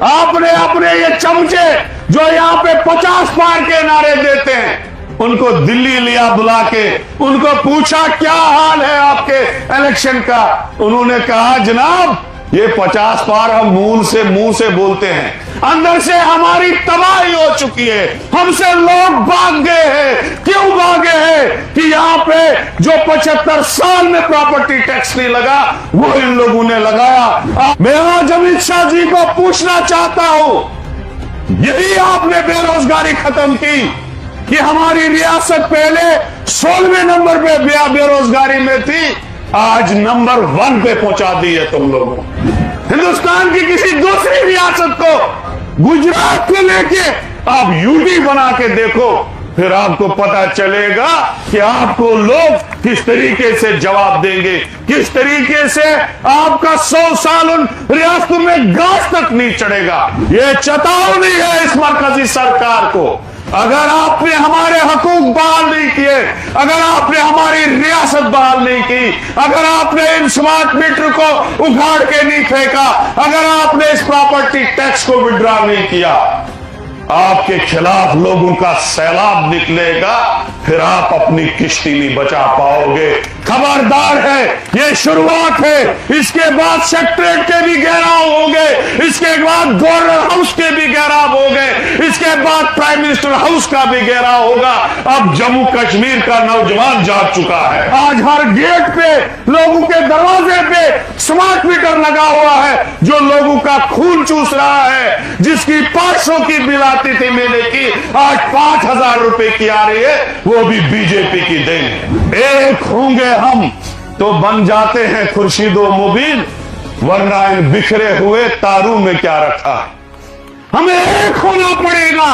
आपने अपने ये चमचे जो यहाँ पे 50 पार के नारे देते हैं, उनको दिल्ली लिया बुला के, उनको पूछा क्या हाल है आपके इलेक्शन का। उन्होंने कहा जनाब ये 50 पार हम मुंह से बोलते हैं, अंदर से हमारी तबाही हो चुकी है, हमसे लोग भाग गए हैं। क्यों भागे हैं? कि यहाँ पे जो 75 साल में प्रॉपर्टी टैक्स नहीं लगा वो इन लोगों ने लगाया। मैं आज अमित शाह जी को पूछना चाहता हूं, यही आपने बेरोजगारी खत्म की कि हमारी रियासत पहले 16वें नंबर पे बेरोजगारी में थी, आज नंबर 1 पे पहुंचा दी है तुम लोगों। हिंदुस्तान की किसी दूसरी रियासत को, गुजरात को लेके आप यूटी बना के देखो, फिर आपको पता चलेगा कि आपको लोग किस तरीके से जवाब देंगे, किस तरीके से आपका 100 साल उन रियासतों में घास तक नहीं चढ़ेगा। ये चेतावनी है इस मरकजी सरकार को। अगर आपने हमारे हकूक बहाल नहीं किए, अगर आपने हमारी रियासत बहाल नहीं की, अगर आपने इन स्मार्ट मीटर को उखाड़ के नहीं फेंका, अगर आपने इस प्रॉपर्टी टैक्स को विड्रॉ नहीं किया, आपके खिलाफ लोगों का सैलाब निकलेगा, फिर आप अपनी किश्ती नहीं बचा पाओगे। खबरदार है, ये शुरुआत है, इसके बाद सेक्रेटरीट के भी घेराव होंगे, इसके बाद गवर्नर हाउस के भी घेराव होंगे, इसके बाद प्राइम मिनिस्टर हाउस का भी घेराव होगा। अब जम्मू कश्मीर का नौजवान जाग चुका है। आज हर गेट पे, लोगों के दरवाजे पे स्मार्ट मीटर लगा हुआ है जो लोगों का खून चूस रहा है। जिसकी 500 की बिल आती थी महीने की, आज 5000 रुपए की आ रही है, वो भी बीजेपी की देन है। एक होंगे हम तो बन जाते हैं खुर्शीदो मुबीन, वरना इन बिखरे हुए तारों में क्या रखा है। हमें एक होना पड़ेगा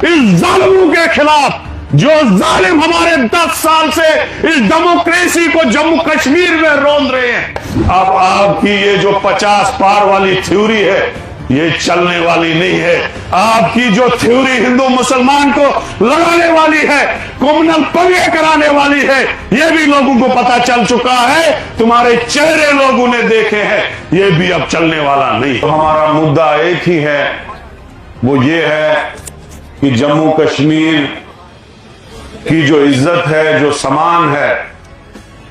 इस जालिमों के खिलाफ, जो जालिम हमारे 10 साल से इस डेमोक्रेसी को जम्मू कश्मीर में रोंद रहे हैं। अब आपकी ये जो 50 पार वाली थ्योरी है ये चलने वाली नहीं है। आपकी जो थ्योरी हिंदू मुसलमान को लड़ाने वाली है, कम्युनल पंगे कराने वाली है, ये भी लोगों को पता चल चुका है। तुम्हारे चेहरे लोगों ने देखे हैं, ये भी अब चलने वाला नहीं। तो हमारा मुद्दा एक ही है, वो ये है कि जम्मू कश्मीर की जो इज्जत है, जो सम्मान है,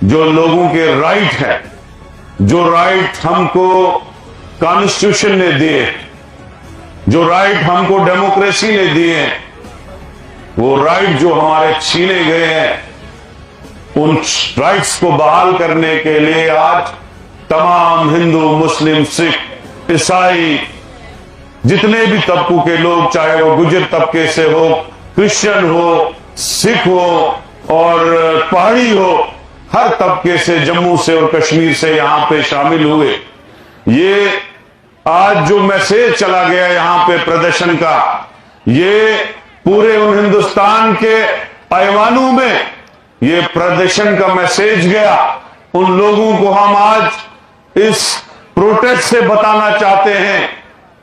जो लोगों के राइट है, जो राइट हमको कॉन्स्टिट्यूशन ने दिए, जो राइट हमको डेमोक्रेसी ने दिए, वो राइट जो हमारे छीने गए हैं, उन राइट्स को बहाल करने के लिए आज तमाम हिंदू, मुस्लिम, सिख, ईसाई, जितने भी तबकों के लोग, चाहे वो गुजर तबके से हो, क्रिश्चियन हो, सिख हो और पहाड़ी हो, हर तबके से, जम्मू से और कश्मीर से यहां पे शामिल हुए। ये आज जो मैसेज चला गया यहां पे प्रदर्शन का, ये पूरे उन हिंदुस्तान के ऐवानों में ये प्रदर्शन का मैसेज गया। उन लोगों को हम आज इस प्रोटेस्ट से बताना चाहते हैं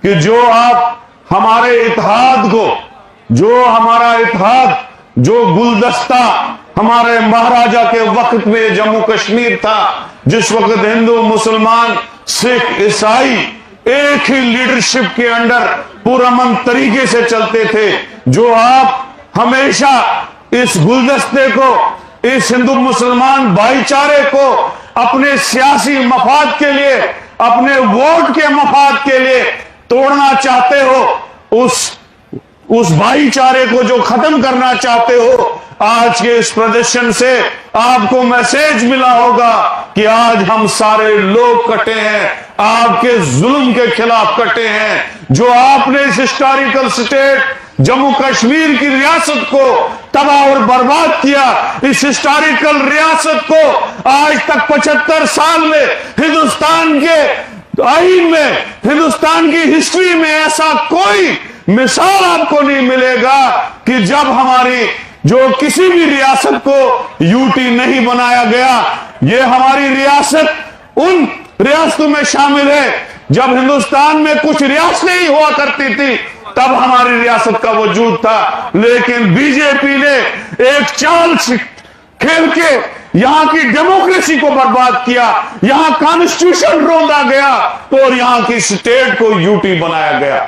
कि जो आप हमारे इत्तेहाद को, जो हमारा इत्तेहाद, जो गुलदस्ता हमारे महाराजा के वक्त में जम्मू कश्मीर था, जिस वक्त हिंदू, मुसलमान, सिख, ईसाई एक ही लीडरशिप के अंडर पुरअमन तरीके से चलते थे, जो आप हमेशा इस गुलदस्ते को, इस हिंदू मुसलमान भाईचारे को अपने सियासी मफाद के लिए, अपने वोट के मफाद के लिए तोड़ना चाहते हो, उस भाईचारे को जो खत्म करना चाहते हो, आज के इस प्रदर्शन से आपको मैसेज मिला होगा कि आज हम सारे लोग कटे हैं, आपके जुल्म के खिलाफ कटे हैं। जो आपने इस हिस्टोरिकल स्टेट जम्मू कश्मीर की रियासत को तबाह और बर्बाद किया, इस हिस्टोरिकल रियासत को आज तक 75 साल में हिंदुस्तान के आईन में, हिंदुस्तान की हिस्ट्री में ऐसा कोई मिसाल आपको नहीं मिलेगा कि जब हमारी जो किसी भी रियासत को यूटी नहीं बनाया गया। ये हमारी रियासत उन रियासतों में शामिल है जब हिंदुस्तान में कुछ रियासतें ही हुआ करती थी, तब हमारी रियासत का वजूद था। लेकिन बीजेपी ने एक चाल खेल के यहां की डेमोक्रेसी को बर्बाद किया, यहां कॉन्स्टिट्यूशन रोंदा गया और यहां की स्टेट को यूटी बनाया गया।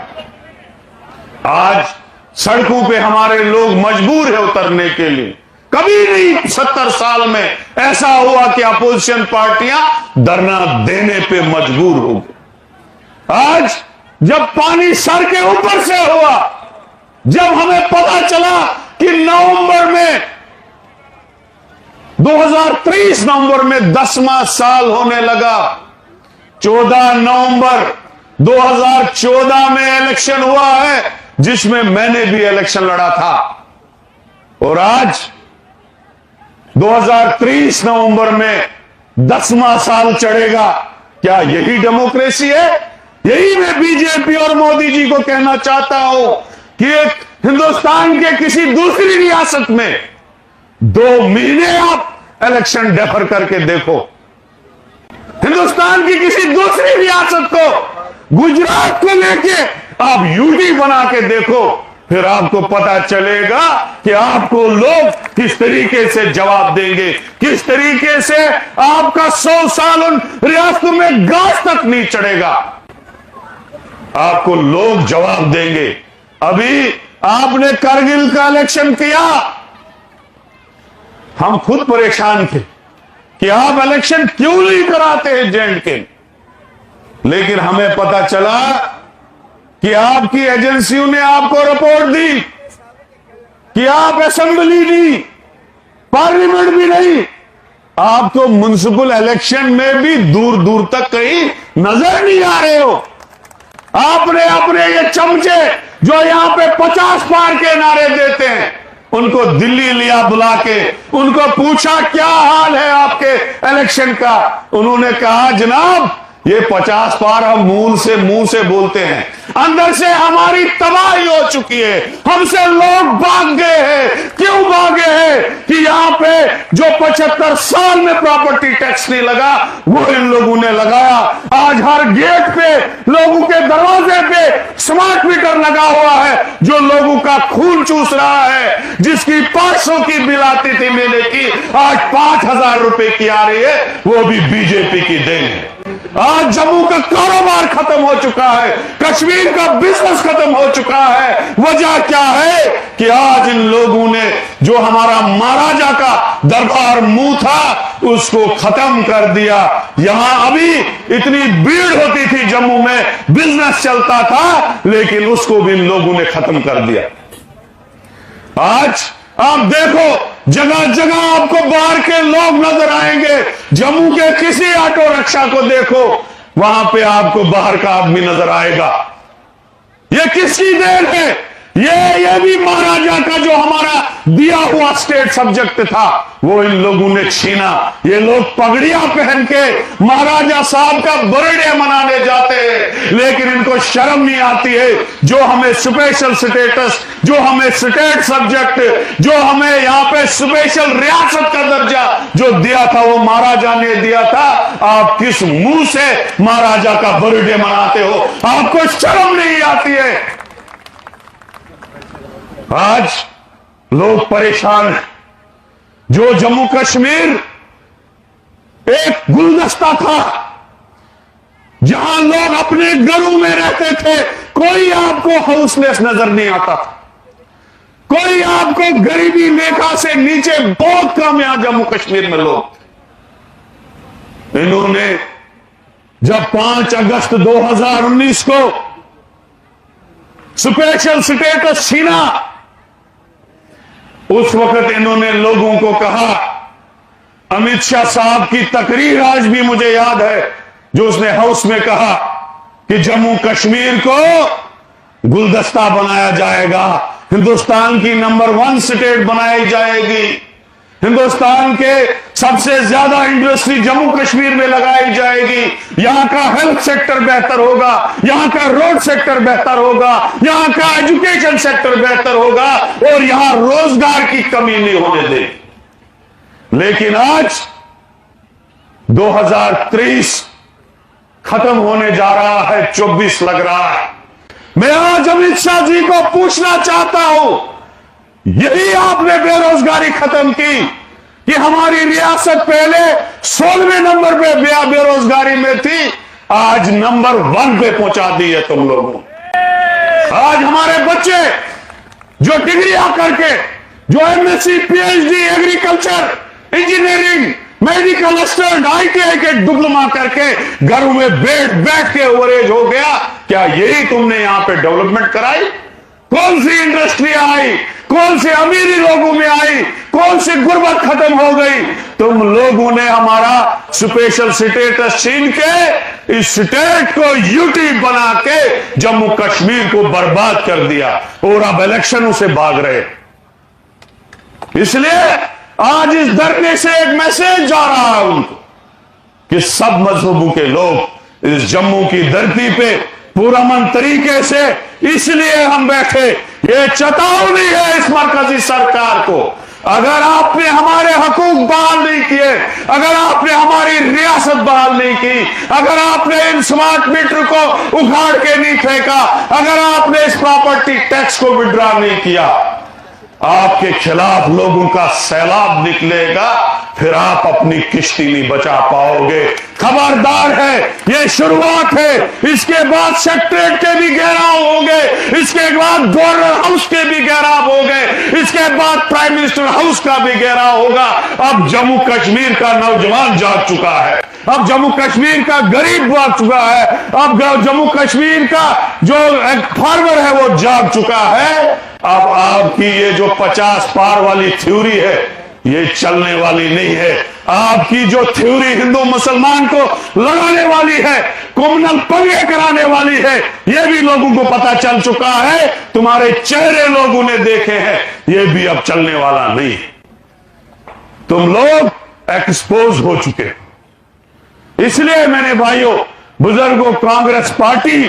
आज सड़कों पे हमारे लोग मजबूर है उतरने के लिए। कभी नहीं 70 साल में ऐसा हुआ कि अपोजिशन पार्टियां धरना देने पे मजबूर हो गई। आज जब पानी सर के ऊपर से हुआ, जब हमें पता चला कि नवंबर में 2023 नवंबर में 10वां साल होने लगा, 14 नवंबर 2014 में इलेक्शन हुआ है जिसमें मैंने भी इलेक्शन लड़ा था, और आज 2023 नवंबर में 10वां साल चढ़ेगा। क्या यही डेमोक्रेसी है? यही मैं बीजेपी और मोदी जी को कहना चाहता हूं कि एक हिंदुस्तान के किसी दूसरी रियासत में 2 महीने आप इलेक्शन डेफर करके देखो। हिंदुस्तान की किसी दूसरी रियासत को, गुजरात को लेके आप यूटी बना के देखो, फिर आपको पता चलेगा कि आपको लोग किस तरीके से जवाब देंगे, किस तरीके से आपका 100 साल उन रियासतों में घास तक नहीं चढ़ेगा। आपको लोग जवाब देंगे। अभी आपने करगिल का इलेक्शन किया, हम खुद परेशान थे कि आप इलेक्शन क्यों नहीं कराते हैं जे.एंड.के, लेकिन हमें पता चला कि आपकी एजेंसियों ने आपको रिपोर्ट दी कि आप असेंबली नहीं, पार्लियामेंट भी नहीं, आप तो म्युनिसिपल इलेक्शन में भी दूर दूर तक कहीं नजर नहीं आ रहे हो। आपने अपने ये चमचे जो यहां पे 50 पार के नारे देते हैं, उनको दिल्ली लिया बुला के, उनको पूछा क्या हाल है आपके इलेक्शन का। उन्होंने कहा जनाब ये 50 पार हम मुंह से बोलते हैं, अंदर से हमारी तबाही हो चुकी है, हमसे लोग भाग गए हैं। क्यों भागे हैं? कि यहां पे जो 75 साल में प्रॉपर्टी टैक्स नहीं लगा वो इन लोगों ने लगाया। आज हर गेट पे, लोगों के दरवाजे पे स्मार्ट मीटर लगा हुआ है जो लोगों का खून चूस रहा है। जिसकी 500 की बिल आती थी महीने की, आज 5000 रुपए की आ रही है, वो भी बीजेपी की देन है। आज जम्मू का कारोबार खत्म हो चुका है, कश्मीर का बिजनेस खत्म हो चुका है। वजह क्या है? कि आज इन लोगों ने जो हमारा महाराजा का दरबार मुंह था उसको खत्म कर दिया। यहां अभी इतनी भीड़ होती थी, जम्मू में बिजनेस चलता था, लेकिन उसको भी इन लोगों ने खत्म कर दिया। आज आप देखो जगह जगह आपको बाहर के लोग नजर आएंगे। जम्मू के किसी ऑटो रिक्शा को देखो, वहां पे आपको बाहर का आदमी नजर आएगा। ये किसकी देन है? ये भी महाराजा का जो हमारा दिया हुआ स्टेट सब्जेक्ट था वो इन लोगों ने छीना। ये लोग पगड़ियां पहन के महाराजा साहब का बर्थडे मनाने जाते हैं, लेकिन इनको शर्म नहीं आती है। जो हमें स्पेशल स्टेटस, जो हमें स्टेट सब्जेक्ट, जो हमें यहां पे स्पेशल रियासत का दर्जा जो दिया था वो महाराजा ने दिया था। आप किस मुंह से महाराजा का बर्थडे मनाते हो? आपको शर्म नहीं आती है? आज लोग परेशान हैं। जो जम्मू कश्मीर एक गुलदस्ता था जहां लोग अपने घरों में रहते थे, कोई आपको हाउसलेस नजर नहीं आता था, कोई आपको गरीबी रेखा से नीचे बहुत कम यहां जम्मू कश्मीर में लोग। इन्होंने जब 5 अगस्त 2019 को स्पेशल स्टेटस छीना, उस वक्त इन्होंने लोगों को कहा, अमित शाह साहब की तकरीर आज भी मुझे याद है जो उसने हाउस में कहा कि जम्मू कश्मीर को गुलदस्ता बनाया जाएगा, हिंदुस्तान की नंबर 1 स्टेट बनाई जाएगी, हिंदुस्तान के सबसे ज्यादा इंडस्ट्री जम्मू कश्मीर में लगाई जाएगी, यहां का हेल्थ सेक्टर बेहतर होगा, यहां का रोड सेक्टर बेहतर होगा, यहां का एजुकेशन सेक्टर बेहतर होगा और यहां रोजगार की कमी नहीं होने देगी। लेकिन आज 2023 खत्म होने जा रहा है, 24 लग रहा है। मैं आज अमित शाह जी को पूछना चाहता हूं, यही आपने बेरोजगारी खत्म की कि हमारी रियासत पहले 16वें नंबर पे बेरोजगारी में थी, आज नंबर 1 पे पहुंचा दी है तुम लोगों। आज हमारे बच्चे जो डिग्रियां करके, जो MSc, PhD, agriculture, engineering, medical assistant, ITI के डिप्लोमा करके घरों में बैठ के ओवरेज हो गया, क्या यही तुमने यहां पे डेवलपमेंट कराई? कौन सी इंडस्ट्री आई? कौन सी अमीरी लोगों में आई? कौन सी गुर्बत खत्म हो गई? तुम लोगों ने हमारा स्पेशल स्टेटस छीन के इस स्टेट को यूटी बना के जम्मू कश्मीर को बर्बाद कर दिया और अब इलेक्शनों से भाग रहे। इसलिए आज इस धरने से एक मैसेज जा रहा है उनको कि सब मजहबों के लोग इस जम्मू की धरती पे पुरअमन तरीके से, इसलिए हम बैठे। ये चेतावनी है इस मरकजी सरकार को, अगर आपने हमारे हकूक बहाल नहीं किए, अगर आपने हमारी रियासत बहाल नहीं की, अगर आपने इन स्मार्ट मीटर को उखाड़ के नहीं फेंका, अगर आपने इस प्रॉपर्टी टैक्स को विड्रॉ नहीं किया, आपके खिलाफ लोगों का सैलाब निकलेगा, फिर आप अपनी किश्ती नहीं बचा पाओगे। खबरदार है, ये शुरुआत है, इसके बाद सेक्रेटरीट के भी घेराव होंगे, इसके बाद गवर्नर हाउस के भी घेराव होंगे, इसके बाद प्राइम मिनिस्टर हाउस का भी घेराव होगा। अब जम्मू कश्मीर का नौजवान जाग चुका है, अब जम्मू कश्मीर का गरीब जाग चुका है, अब जम्मू कश्मीर का जो एक फार्मर है वो जाग चुका है। अब आपकी ये जो 50 पार वाली थ्योरी है ये चलने वाली नहीं है। आपकी जो थ्योरी हिंदू मुसलमान को लड़ाने वाली है, कम्युनल पंगे कराने वाली है, ये भी लोगों को पता चल चुका है। तुम्हारे चेहरे लोगों ने देखे हैं, ये भी अब चलने वाला नहीं है। तुम लोग एक्सपोज हो चुके। इसलिए मैंने भाइयों बुजुर्गों, कांग्रेस पार्टी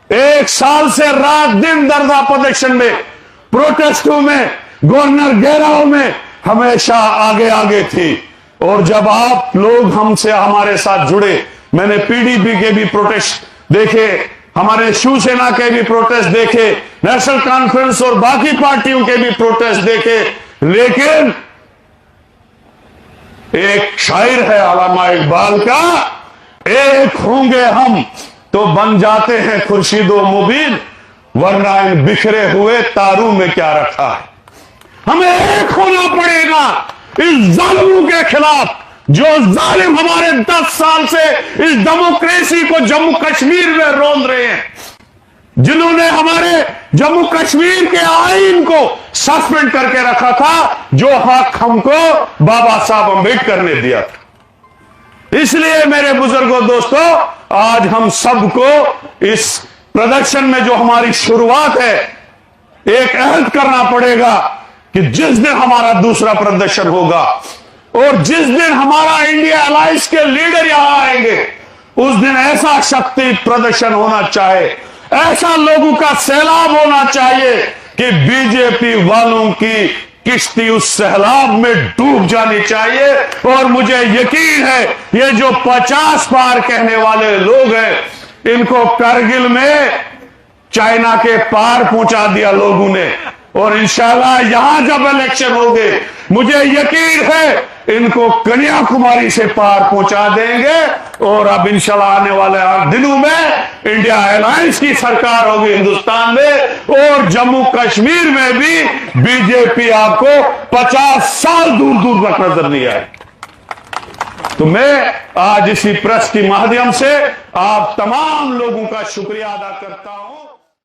1 साल से रात दिन धरना प्रदर्शन में, प्रोटेस्टों में, गवर्नर घेराव में हमेशा आगे आगे थी। और जब आप लोग हमसे हमारे साथ जुड़े, मैंने पीडीपी के भी प्रोटेस्ट देखे, हमारे शिवसेना के भी प्रोटेस्ट देखे, नेशनल कॉन्फ्रेंस और बाकी पार्टियों के भी प्रोटेस्ट देखे, लेकिन एक शायर है अल्लामा इकबाल का, एक होंगे हम तो बन जाते हैं खुर्शीदो मुबीन, वरना इन बिखरे हुए तारों में क्या रखा है। हमें एक होना पड़ेगा इस जालिमों के खिलाफ, जो जालिम हमारे 10 साल से इस डेमोक्रेसी को जम्मू कश्मीर में रोंद रहे हैं, जिन्होंने हमारे जम्मू कश्मीर के आईन को सस्पेंड करके रखा था, जो हक हमको बाबा साहब अम्बेडकर ने दिया था। इसलिए मेरे बुजुर्गों, दोस्तों, आज हम सबको इस प्रदर्शन में जो हमारी शुरुआत है, एक अहद करना पड़ेगा कि जिस दिन हमारा दूसरा प्रदर्शन होगा और जिस दिन हमारा इंडिया अलायंस के लीडर यहां आएंगे, उस दिन ऐसा शक्ति प्रदर्शन होना चाहिए, ऐसा लोगों का सैलाब होना चाहिए कि बीजेपी वालों की किश्ती उस सैलाब में डूब जानी चाहिए। और मुझे यकीन है ये जो 50 पार कहने वाले लोग हैं, इनको करगिल में चाइना के पार पहुंचा दिया लोगों ने, और इंशाल्लाह यहां जब इलेक्शन होंगे, मुझे यकीन है इनको कन्याकुमारी से पार पहुंचा देंगे। और अब इंशाल्लाह आने वाले दिनों में इंडिया अलायंस की सरकार होगी हिंदुस्तान में, और जम्मू कश्मीर में भी बीजेपी आपको 50 साल दूर दूर तक नजर नहीं आए। तो मैं आज इसी प्रेस के माध्यम से आप तमाम लोगों का शुक्रिया अदा करता हूं।